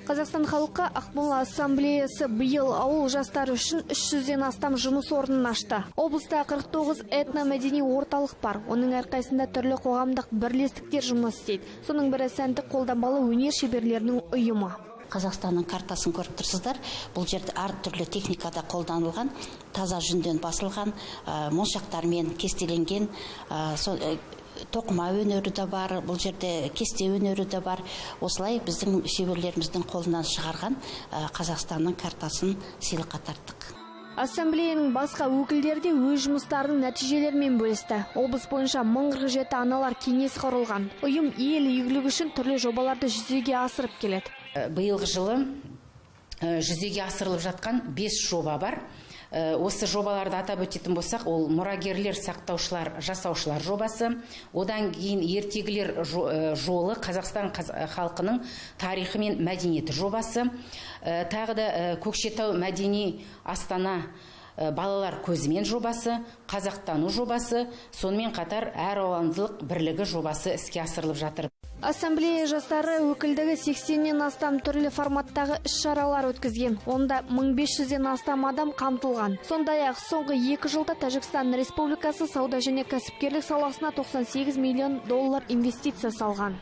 Қазақстан халқы Ақмола ассамблеясы биыл ауыл жастары үшін 300-ден астам жұмыс орнын ашты. Облыста 49 этномәдени орталық бар. Оның әрқайсында түрлі қоғамдық бірлестіктер жұмыс істейді. Соның бірі сәндік қолданбалы өнер шеберлерінің ұйымы. Қазақстанның картасын көріп тұрсыздар. Бұл жерде әртүрлі техникада қолданылған, таза жүнден басылған, моншақтармен кестеленген, тоқыма өнері де бар, бұл жерде кесте өнері де бар. Осылай біздің шеберлеріміздің қолынан шығарған Қазақстанның картасын сыйлыққа тарттық. Ассамблеяның басқа өкілдері де өз жұмыстарының нәтижелерімен бөлісті. Облыс бойынша 1047 аналар кеңес құрылған. Ұйым ел игілігі үшін түрлі жобаларды жүзеге асырып келеді. Биылғы жылы жүзеге асырылып жатқан 5 жоба бар. Осы жобаларды атап өтетін болсақ, ол мұрагерлер, сақтаушылар, жасаушылар жобасы, одан кейін ертегілер жолы, Қазақстан халқының тарихы мен мәдениеті жобасы, тағы да Көкшетау мәдени астана балалар көзімен жобасы, қазақтану жобасы, сонымен қатар әралуандылық бірлігі жобасы іске асырылып жатыр. Ассамблея жастары өкілдігі 80-нен астам түрлі форматтағы іс-шаралар өткізген. Онда 1500-ден астам адам қамтылған. Сондай-ақ соңғы 2 жылда Тәжікстан Республикасы сауда және кәсіпкерлік саласына $98 миллион инвестиция салған.